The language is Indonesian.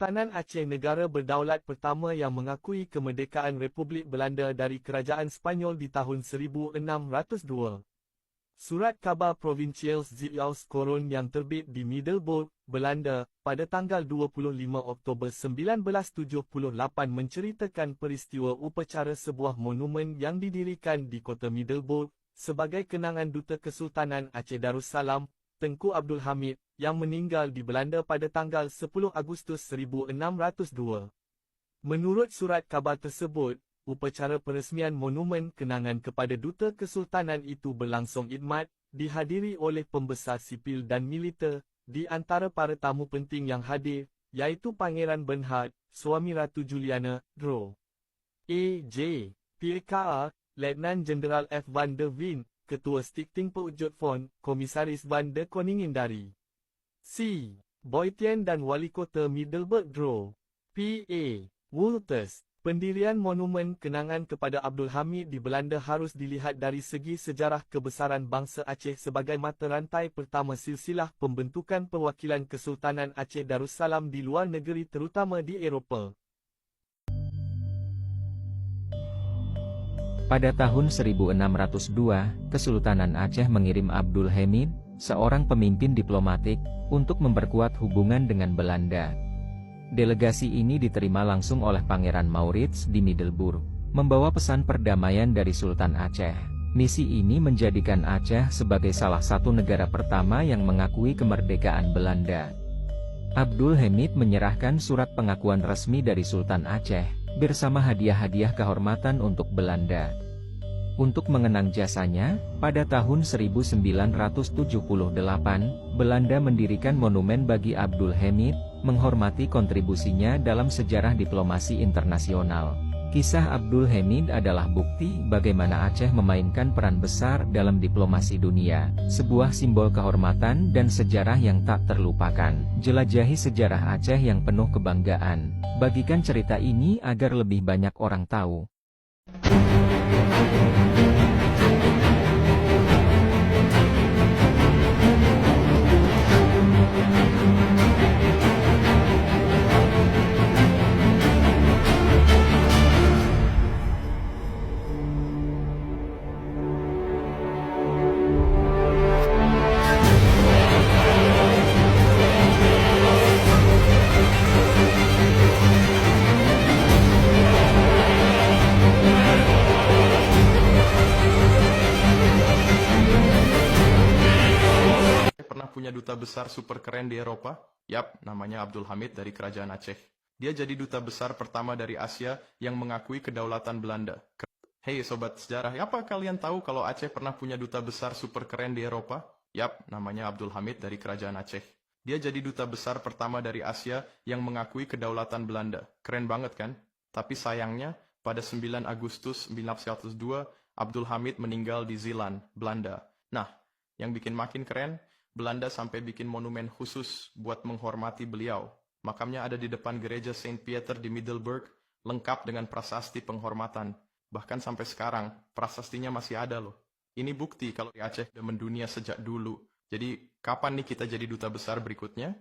Kesultanan Aceh negara berdaulat pertama yang mengakui kemerdekaan Republik Belanda dari Kerajaan Sepanyol di tahun 1602. Surat Khabar Provincial Zeeuws Courant yang terbit di Middelburg, Belanda, pada tanggal 25 Oktober 1978 menceritakan peristiwa upacara sebuah monumen yang didirikan di kota Middelburg, sebagai kenangan Duta Kesultanan Aceh Darussalam, Tengku Abdul Hamid, yang meninggal di Belanda pada tanggal 10 Agustus 1602. Menurut surat khabar tersebut, upacara peresmian monumen kenangan kepada Duta Kesultanan itu berlangsung khidmat, dihadiri oleh pembesar sipil dan militer. Di antara para tamu penting yang hadir, iaitu Pangeran Bernhard, suami Ratu Juliana, Dro. A.J. PKA, Letnan Jeneral F. van der Wijn, Ketua Stichting Pewujud Fond, Komisaris van der Koningin dari C. Boytian dan Wali Kota Middelburg Dro. P.A. Wolters. Pendirian monumen kenangan kepada Abdul Hamid di Belanda harus dilihat dari segi sejarah kebesaran bangsa Aceh sebagai mata rantai pertama silsilah pembentukan perwakilan Kesultanan Aceh Darussalam di luar negeri terutama di Eropah. Pada tahun 1602, Kesultanan Aceh mengirim Abdul Hamid, seorang pemimpin diplomatik, untuk memperkuat hubungan dengan Belanda. Delegasi ini diterima langsung oleh Pangeran Maurits di Middelburg, membawa pesan perdamaian dari Sultan Aceh. Misi ini menjadikan Aceh sebagai salah satu negara pertama yang mengakui kemerdekaan Belanda. Abdul Hamid menyerahkan surat pengakuan resmi dari Sultan Aceh, bersama hadiah-hadiah kehormatan untuk Belanda. Untuk mengenang jasanya, pada tahun 1978, Belanda mendirikan monumen bagi Abdul Hamid, menghormati kontribusinya dalam sejarah diplomasi internasional. Kisah Abdul Hamid adalah bukti bagaimana Aceh memainkan peran besar dalam diplomasi dunia, sebuah simbol kehormatan dan sejarah yang tak terlupakan. Jelajahi sejarah Aceh yang penuh kebanggaan. Bagikan cerita ini agar lebih banyak orang tahu. Pernah punya duta besar super keren di Eropa? Yap, namanya Abdul Hamid dari Kerajaan Aceh. Dia jadi duta besar pertama dari Asia yang mengakui kedaulatan Belanda. Hei sobat sejarah, apa kalian tahu kalau Aceh pernah punya duta besar super keren di Eropa? Yap, namanya Abdul Hamid dari Kerajaan Aceh. Dia jadi duta besar pertama dari Asia yang mengakui kedaulatan Belanda. Keren banget kan? Tapi sayangnya, pada 9 Agustus 1902, Abdul Hamid meninggal di Zeeland, Belanda. Nah, yang bikin makin keren, Belanda sampai bikin monumen khusus buat menghormati beliau. Makamnya ada di depan gereja Saint Pieter di Middelburg, lengkap dengan prasasti penghormatan. Bahkan sampai sekarang, prasastinya masih ada loh. Ini bukti kalau Aceh udah mendunia sejak dulu. Jadi, kapan nih kita jadi duta besar berikutnya?